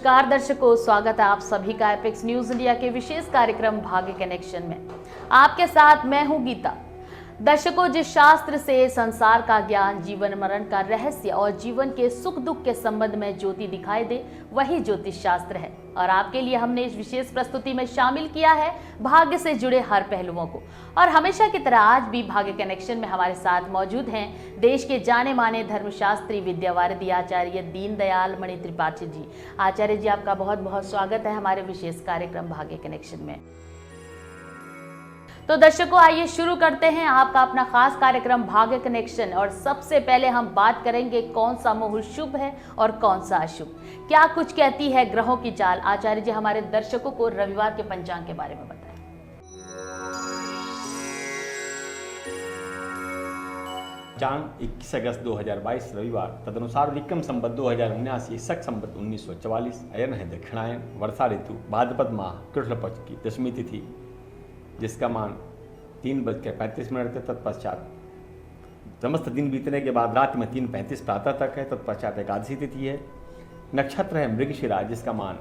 नमस्कार दर्शकों, स्वागत है आप सभी का एपेक्स न्यूज इंडिया के विशेष कार्यक्रम भाग्य कनेक्शन में। आपके साथ मैं हूं गीता। दर्शकों, जिस शास्त्र से संसार का ज्ञान, जीवन मरण का रहस्य और जीवन के सुख दुख के संबंध में ज्योति दिखाई दे, वही ज्योतिष शास्त्र है। और आपके लिए हमने इस विशेष प्रस्तुति में शामिल किया है भाग्य से जुड़े हर पहलुओं को। और हमेशा की तरह आज भी भाग्य कनेक्शन में हमारे साथ मौजूद हैं देश के जाने माने धर्मशास्त्री विद्यावारिधि आचार्य दीनदयाल मणि त्रिपाठी जी। आचार्य जी, आपका बहुत बहुत स्वागत है हमारे विशेष कार्यक्रम भाग्य कनेक्शन में। तो दर्शकों, आइए शुरू करते हैं आपका अपना खास कार्यक्रम भाग्य कनेक्शन। और सबसे पहले हम बात करेंगे कौन सा मुहूर्त शुभ है और कौन सा अशुभ, क्या कुछ कहती है ग्रहों की चाल। आचार्य जी, हमारे दर्शकों को रविवार के पंचांग के बारे में बताएं। चांद 21 अगस्त 2022 रविवार, तदनुसार विक्रम संवत 2079 शक संवत 1944, अयन है दक्षिणायन, वर्षा ऋतु, भाद्रपद माह, कृष्ण पक्ष की दशमी तिथि, जिसका मान 3:35 है। तत्पश्चात समस्त दिन बीतने के बाद रात में 3:35 प्रातः तक है। तत्पश्चात एकादशी तिथि है। नक्षत्र है मृगशिरा, जिसका मान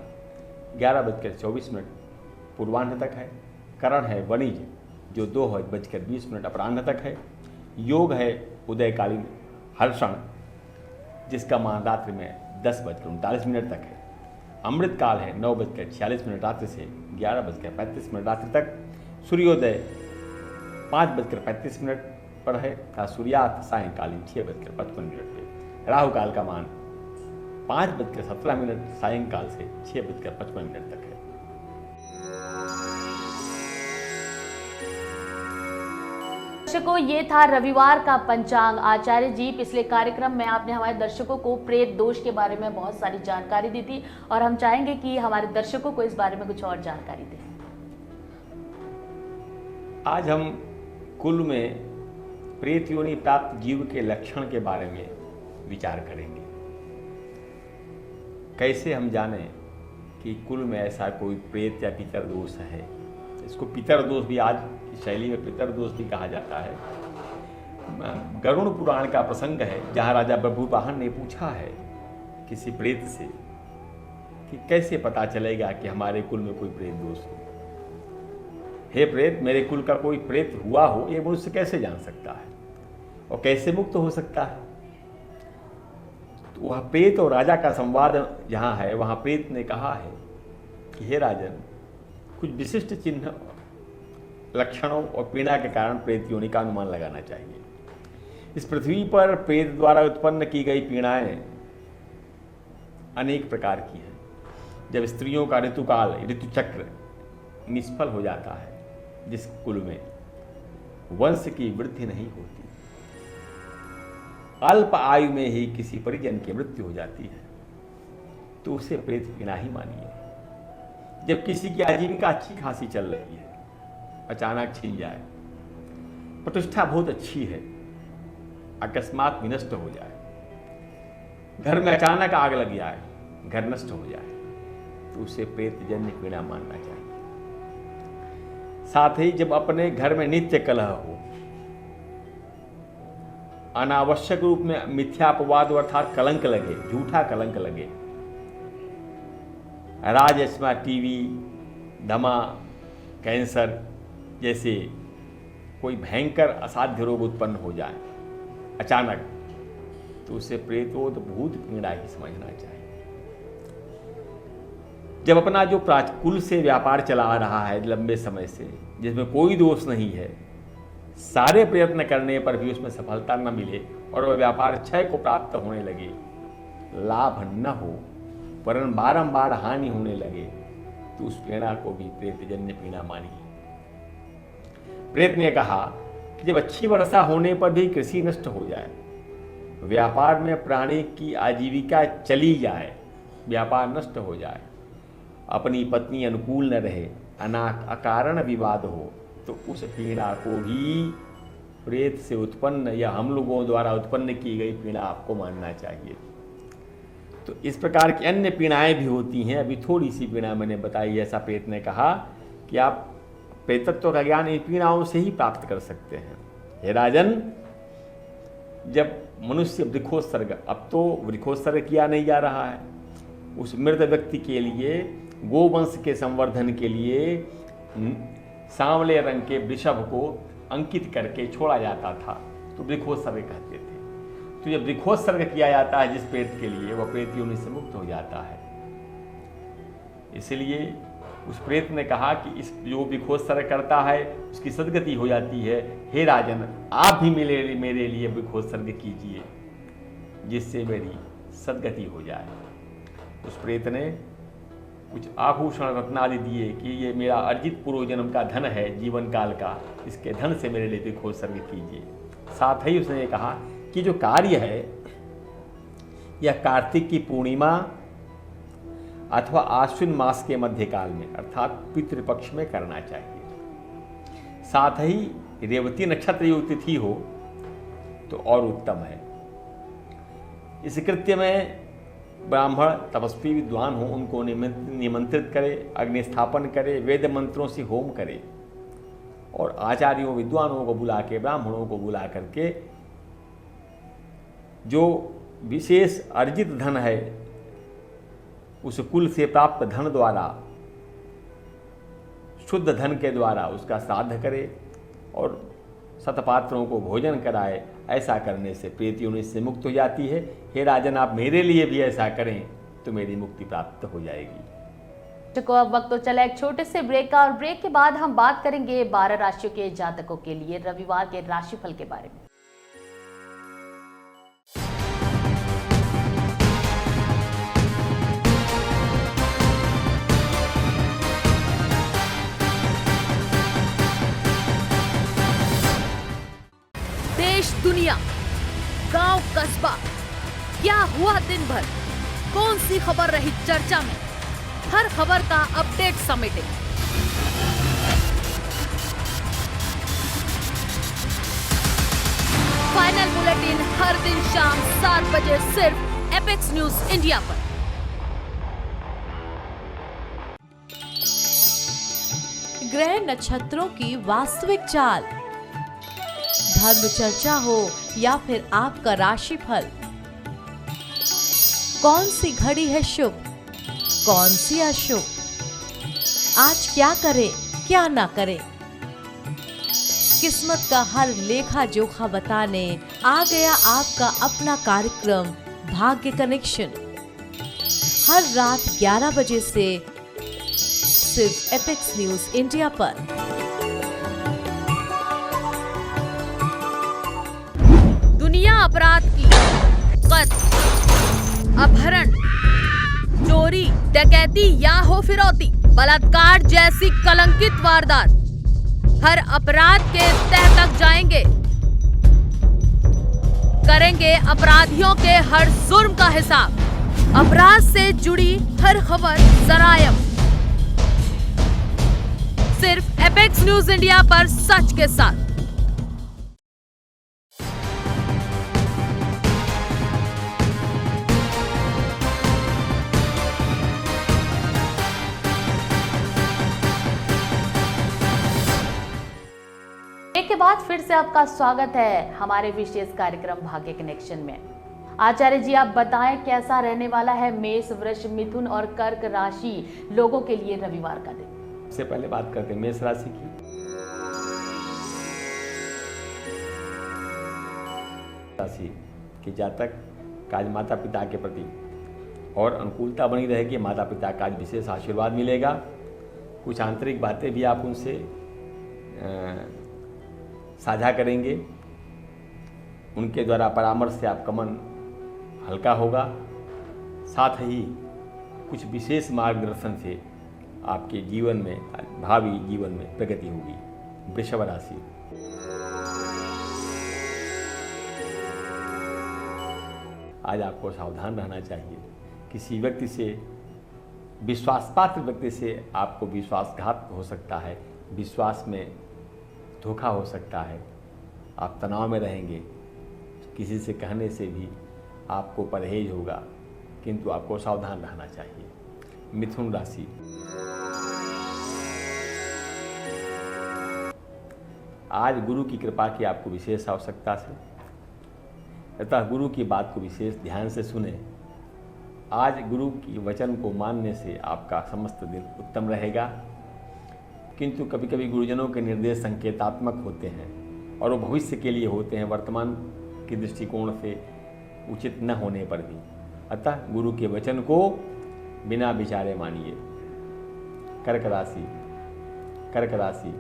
11:24 पूर्वाह्न तक है। करण है वणिज, जो 2:20 अपराह्न तक है। योग है उदयकालीन हर्षण, जिसका मान रात्रि में 10:39 तक है। अमृत काल है 9:46 रात्रि से 11:35 रात्रि तक। सूर्योदय 5:35 पर है तथा सूर्यास्त सायंकालीन 6:55 पे। राहु काल का मान 5:17 सायंकाल से 6:55 तक है। दर्शकों, ये था रविवार का पंचांग। आचार्य जी, पिछले कार्यक्रम में आपने हमारे दर्शकों को प्रेत दोष के बारे में बहुत सारी जानकारी दी थी और हम चाहेंगे कि हमारे दर्शकों को इस बारे में कुछ और जानकारी दें। आज हम कुल में प्रेत योनि प्राप्त जीव के लक्षण के बारे में विचार करेंगे। कैसे हम जाने कि कुल में ऐसा कोई प्रेत या पितर दोष है। इसको पितर दोष भी, आज की शैली में पितर दोष भी कहा जाता है। गरुड़ पुराण का प्रसंग है, जहाँ राजा बभूवाहन ने पूछा है किसी प्रेत से कि कैसे पता चलेगा कि हमारे कुल में कोई प्रेत दोष हो। हे प्रेत, मेरे कुल का कोई प्रेत हुआ हो, ये मनुष्य कैसे जान सकता है और कैसे मुक्त हो सकता है। तो वह प्रेत और राजा का संवाद जहाँ है, वहाँ प्रेत ने कहा है कि हे राजन, कुछ विशिष्ट चिन्ह, लक्षणों और पीड़ा के कारण प्रेत योनि का अनुमान लगाना चाहिए। इस पृथ्वी पर प्रेत द्वारा उत्पन्न की गई पीड़ाएं अनेक प्रकार की हैं। जब स्त्रियों का ऋतुकाल, ऋतुचक्र निष्फल हो जाता है, जिस कुल में वंश की वृद्धि नहीं होती, अल्प आयु में ही किसी परिजन की मृत्यु हो जाती है, तो उसे प्रेत पीड़ा ही मानिए। जब किसी की आजीविका अच्छी खासी चल रही है, अचानक छिन जाए, प्रतिष्ठा बहुत अच्छी है, अकस्मात विनष्ट हो जाए, घर में अचानक आग लग जाए, घर नष्ट हो जाए, तो उसे प्रेत जन्य पीड़ा मानना चाहिए। साथ ही जब अपने घर में नित्य कलह हो, अनावश्यक रूप में मिथ्या अपवाद अर्थात कलंक लगे, झूठा कलंक लगे, राजस्मा, टीवी, दमा, कैंसर जैसे कोई भयंकर असाध्य रोग उत्पन्न हो जाए अचानक, तो उसे प्रेतोद भूत पीड़ा ही समझना चाहिए। जब अपना जो कुल से व्यापार चला आ रहा है लंबे समय से, जिसमें कोई दोष नहीं है, सारे प्रयत्न करने पर भी उसमें सफलता न मिले और वह व्यापार क्षय को प्राप्त होने लगे, लाभ न हो वरन बारंबार हानि होने लगे, तो उस पीड़ा को भी प्रेतजन्य पीड़ा मानिए। प्रेत ने कहा कि जब अच्छी वर्षा होने पर भी कृषि नष्ट हो जाए, व्यापार में प्राणी की आजीविका चली जाए, व्यापार नष्ट हो जाए, अपनी पत्नी अनुकूल न रहे, अकारण विवाद हो, तो उस पीड़ा को भी प्रेत से उत्पन्न या हम लोगों द्वारा उत्पन्न की गई पीड़ा आपको मानना चाहिए। तो इस प्रकार की अन्य पीड़ाएं भी होती हैं। अभी थोड़ी सी पीड़ा मैंने बताई। ऐसा प्रेत ने कहा कि आप प्रेतत्व का ज्ञान इन पीड़ाओं से ही प्राप्त कर सकते हैं। हे राजन, जब मनुष्य वृक्षोत्सर्ग, अब तो वृक्षोत्सर्ग किया नहीं जा रहा है, उस मृत व्यक्ति के लिए गोवंश के संवर्धन के लिए सांवले रंग के वृषभ को अंकित करके छोड़ा जाता था, तो वृक्षोत्सर्ग कहते थे। तो जब वृक्षोत्सर्ग किया जाता है जिस प्रेत के लिए, वह प्रेत योनि से मुक्त हो जाता है। इसलिए उस प्रेत ने कहा कि इस जो वृक्षोत्सर्ग करता है उसकी सदगति हो जाती है। हे राजन, आप भी मेरे लिए वृक्षोत्सर्ग कीजिए जिससे मेरी सदगति हो जाए। उस प्रेत ने कुछ आभूषण रत्नादि दिए कि ये मेरा अर्जित पूर्व जन्म का धन है, जीवन काल का, इसके धन से मेरे लिए वृक्षोत्सर्ग कीजिए। साथ ही उसने ये कहा कि जो कार्य है यह कार्तिक की पूर्णिमा अथवा आश्विन मास के मध्यकाल में अर्थात पितृपक्ष में करना चाहिए। साथ ही रेवती नक्षत्र युक्त तिथि हो तो और उत्तम है। इस कृत्य में ब्राह्मण तपस्वी विद्वान हो उनको निमंत्रित करे, अग्नि स्थापन करे, वेद मंत्रों से होम करे और आचार्यों विद्वानों को बुला के, ब्राह्मणों को बुला करके जो विशेष अर्जित धन है उस कुल से प्राप्त धन द्वारा, शुद्ध धन के द्वारा उसका श्राद्ध करे और सतपात्रों को भोजन कराए। ऐसा करने से प्रेत योनि से मुक्त हो जाती है। हे राजन, आप मेरे लिए भी ऐसा करें तो मेरी मुक्ति प्राप्त हो जाएगी। तो अब वक्त तो चला एक छोटे से ब्रेक का, और ब्रेक के बाद हम बात करेंगे 12 राशियों के जातकों के लिए रविवार के राशिफल के बारे में। देश दुनिया, गांव कस्बा, क्या हुआ दिन भर, कौन सी खबर रही चर्चा में, हर खबर का अपडेट समेटें। फाइनल बुलेटिन हर दिन शाम 7 बजे सिर्फ एपेक्स न्यूज इंडिया पर। ग्रह नक्षत्रों की वास्तविक चाल, धर्म चर्चा हो या फिर आपका राशिफल, कौन सी घड़ी है शुभ, कौन सी अशुभ, आज क्या करें क्या ना करें, किस्मत का हर लेखा जोखा बताने आ गया आपका अपना कार्यक्रम भाग्य कनेक्शन। हर रात 11 बजे से सिर्फ एपेक्स न्यूज इंडिया पर। दुनिया अपराध की, कत्ल, अपहरण, चोरी, डकैती या हो फिरौती, बलात्कार जैसी कलंकित वारदात, हर अपराध के तह तक जाएंगे, करेंगे अपराधियों के हर जुर्म का हिसाब, अपराध से जुड़ी हर खबर जरायम, सिर्फ एपेक्स न्यूज इंडिया पर सच के साथ। के बाद फिर से आपका स्वागत है हमारे विशेष कार्यक्रम भाग्य कनेक्शन में। आचार्य जी, आप बताएं कैसा रहने वाला है मेष, वृष, मिथुन और कर्क राशि लोगों के लिए रविवार का दिन। सबसे पहले बात करते हैं मेष राशि की। राशि के जातक का आज माता पिता के प्रति और अनुकूलता बनी रहेगी। माता पिता का आज विशेष आशीर्वाद मिलेगा। कुछ आंतरिक बातें भी आप उनसे साझा करेंगे। उनके द्वारा परामर्श से आपका मन हल्का होगा। साथ ही कुछ विशेष मार्गदर्शन से आपके जीवन में, भावी जीवन में प्रगति होगी। वृषभ राशि, आज आपको सावधान रहना चाहिए। किसी व्यक्ति से, विश्वासपात्र व्यक्ति से आपको विश्वासघात हो सकता है, विश्वास में धोखा हो सकता है। आप तनाव में रहेंगे। किसी से कहने से भी आपको परहेज होगा, किंतु आपको सावधान रहना चाहिए। मिथुन राशि, आज गुरु की कृपा की आपको विशेष आवश्यकता है, अतः गुरु की बात को विशेष ध्यान से सुने आज गुरु की वचन को मानने से आपका समस्त दिन उत्तम रहेगा, किंतु कभी कभी गुरुजनों के निर्देश संकेतात्मक होते हैं और वो भविष्य के लिए होते हैं, वर्तमान के दृष्टिकोण से उचित न होने पर भी। अतः गुरु के वचन को बिना विचारे मानिए। कर्क राशि। कर्क राशि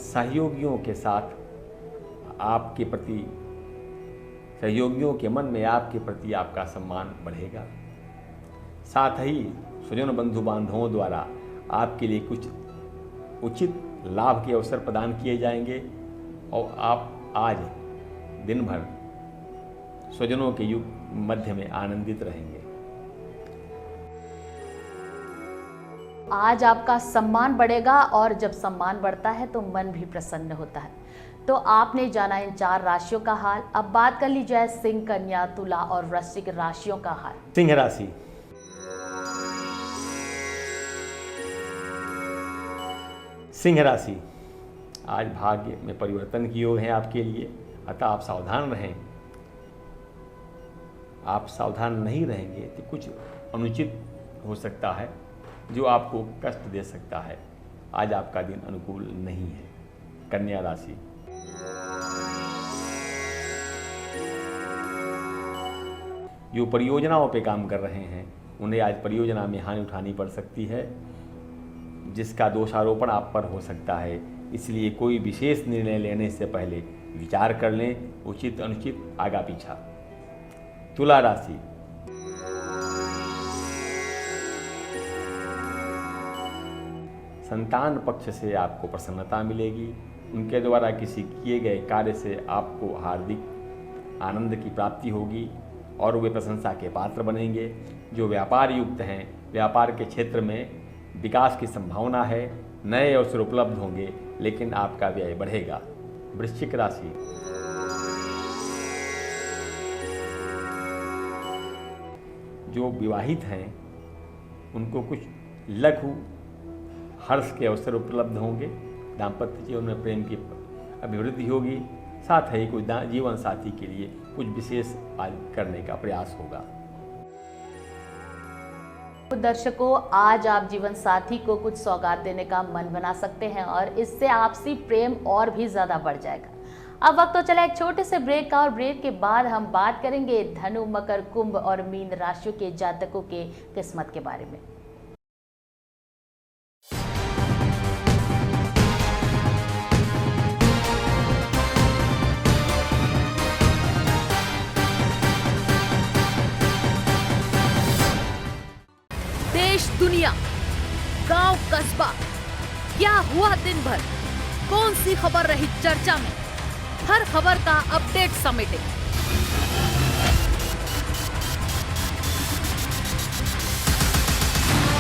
सहयोगियों के साथ आपके प्रति, सहयोगियों के मन में आपके प्रति आपका सम्मान बढ़ेगा। साथ ही स्वजन बंधु बांधवों द्वारा आपके लिए कुछ उचित लाभ के अवसर प्रदान किए जाएंगे और आप आज दिन भर स्वजनों के युग मध्य में आनंदित रहेंगे। आज आपका सम्मान बढ़ेगा और जब सम्मान बढ़ता है तो मन भी प्रसन्न होता है। तो आपने जाना इन 4 राशियों का हाल। अब बात कर ली जाए सिंह, कन्या, तुला और वृश्चिक राशियों का हाल। सिंह राशि। सिंह राशि आज भाग्य में परिवर्तन की योग है आपके लिए, अतः आप सावधान रहें। आप सावधान नहीं रहेंगे तो कुछ अनुचित हो सकता है जो आपको कष्ट दे सकता है। आज आपका दिन अनुकूल नहीं है। कन्या राशि। जो परियोजनाओं पे काम कर रहे हैं उन्हें आज परियोजना में हानि उठानी पड़ सकती है, जिसका दोषारोपण आप पर हो सकता है। इसलिए कोई विशेष निर्णय लेने से पहले विचार कर लें, उचित अनुचित आगा पीछा। तुला राशि। संतान पक्ष से आपको प्रसन्नता मिलेगी। उनके द्वारा किसी किए गए कार्य से आपको हार्दिक आनंद की प्राप्ति होगी और वे प्रशंसा के पात्र बनेंगे। जो व्यापार युक्त हैं, व्यापार के क्षेत्र में विकास की संभावना है। नए अवसर उपलब्ध होंगे, लेकिन आपका व्यय बढ़ेगा। वृश्चिक राशि। जो विवाहित हैं उनको कुछ लघु हर्ष के अवसर उपलब्ध होंगे। दाम्पत्य जीवन में प्रेम की अभिवृद्धि होगी। साथ ही कोई जीवन साथी के लिए कुछ विशेष आज करने का प्रयास होगा। दर्शकों, आज आप जीवन साथी को कुछ सौगात देने का मन बना सकते हैं और इससे आपसी प्रेम और भी ज्यादा बढ़ जाएगा। अब वक्त तो चला एक छोटे से ब्रेक का और ब्रेक के बाद हम बात करेंगे धनु, मकर, कुंभ और मीन राशियों के जातकों के किस्मत के बारे में। देश दुनिया, गांव कस्बा, क्या हुआ दिन भर, कौन सी खबर रही चर्चा में, हर खबर का अपडेट समेटे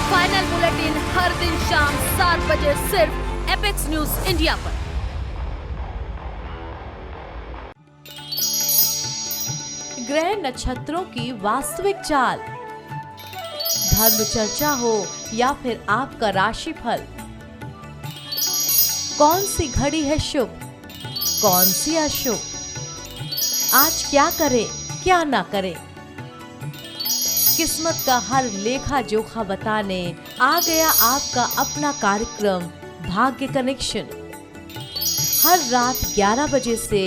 फाइनल बुलेटिन हर दिन शाम 7 बजे सिर्फ एपेक्स न्यूज इंडिया पर। ग्रह नक्षत्रों की वास्तविक चाल, धर्म चर्चा हो या फिर आपका राशिफल, कौन सी घड़ी है शुभ, कौन सी अशुभ, आज क्या करें क्या ना करें, किस्मत का हर लेखा जोखा बताने आ गया आपका अपना कार्यक्रम भाग्य कनेक्शन। हर रात 11 बजे से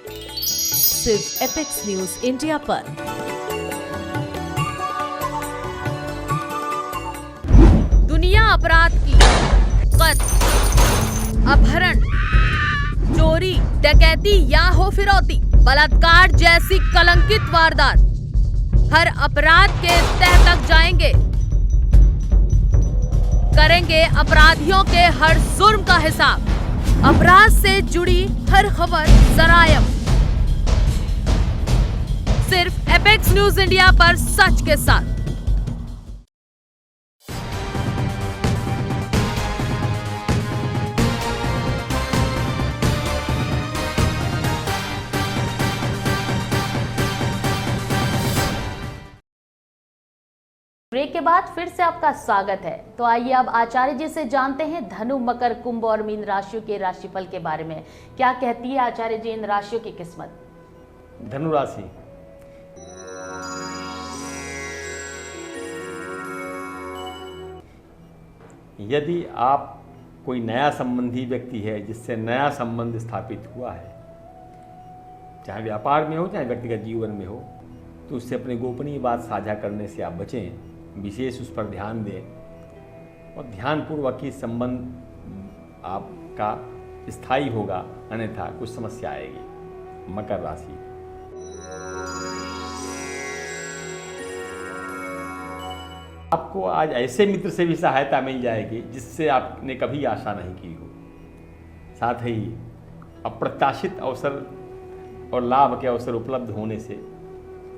सिर्फ एपेक्स न्यूज इंडिया पर। दुनिया अपराध की, कत्ल, अपहरण, चोरी, डकैती या हो फिरौती, बलात्कार जैसी कलंकित वारदात, हर अपराध के तह तक जाएंगे, करेंगे अपराधियों के हर जुर्म का हिसाब। अपराध से जुड़ी हर खबर जरायम सिर्फ एपेक्स न्यूज इंडिया पर सच के साथ। ब्रेक के बाद फिर से आपका स्वागत है। तो आइए अब आचार्य जी से जानते हैं धनु, मकर, कुंभ और मीन राशियों के राशिफल के बारे में। क्या कहती है आचार्य जी इन राशियों की किस्मत? धनु राशि, यदि आप कोई नया संबंधी व्यक्ति है जिससे नया संबंध स्थापित हुआ है, चाहे व्यापार में हो चाहे व्यक्तिगत जीवन में हो, तो उससे अपनी गोपनीय बात साझा करने से आप बचें, विशेष उस पर ध्यान दें और ध्यानपूर्वक ही संबंध आपका स्थायी होगा, अन्यथा कुछ समस्या आएगी। मकर राशि, आपको आज ऐसे मित्र से भी सहायता मिल जाएगी जिससे आपने कभी आशा नहीं की हो। साथ ही अप्रत्याशित अवसर और लाभ के अवसर उपलब्ध होने से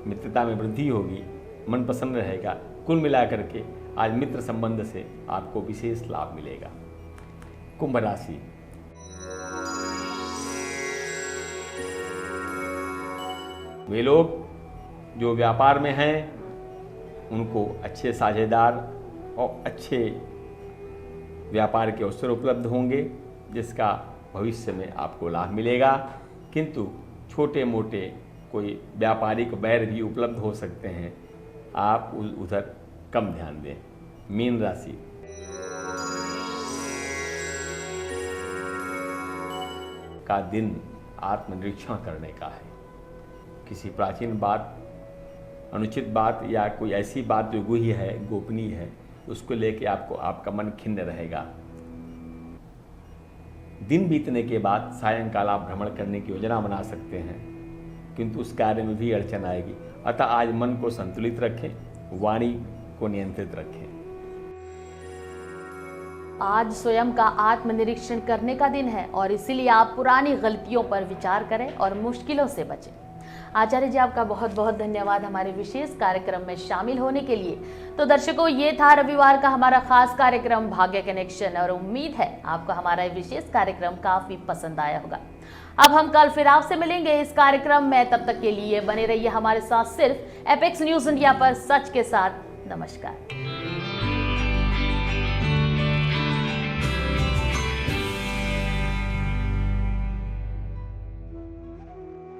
मित्रता में वृद्धि होगी, मन प्रसन्न रहेगा। कुल मिलाकर के आज मित्र संबंध से आपको विशेष लाभ मिलेगा। कुंभ राशि, वे लोग जो व्यापार में हैं उनको अच्छे साझेदार और अच्छे व्यापार के अवसर उपलब्ध होंगे, जिसका भविष्य में आपको लाभ मिलेगा। किंतु छोटे मोटे कोई व्यापारिक बैर भी उपलब्ध हो सकते हैं, आप उधर कम ध्यान दें। मीन राशि, का दिन आत्मनिरीक्षण करने का है। किसी प्राचीन बात, अनुचित बात या कोई ऐसी बात जो गुह्य है, गोपनीय है, उसको लेके आपका मन खिन्न रहेगा। दिन बीतने के बाद सायंकाल आप भ्रमण करने की योजना बना सकते हैं, किंतु उस कार्य में भी अड़चन आएगी। अतः आज मन को संतुलित रखें, वाणी को नियंत्रित रखें। आज स्वयं का आत्मनिरीक्षण करने का दिन है और इसीलिए आप पुरानी गलतियों पर विचार करें और मुश्किलों से बचें। आचार्य जी, आपका बहुत बहुत धन्यवाद हमारे विशेष कार्यक्रम में शामिल होने के लिए। तो दर्शकों, ये था रविवार का हमारा खास कार्यक्रम भाग्य कनेक्शन और उम्मीद है आपको हमारा ये विशेष कार्यक्रम काफी पसंद आया होगा। अब हम कल फिर आपसे मिलेंगे इस कार्यक्रम में, तब तक के लिए बने रहिए हमारे साथ सिर्फ एपेक्स न्यूज इंडिया पर, सच के साथ। नमस्कार।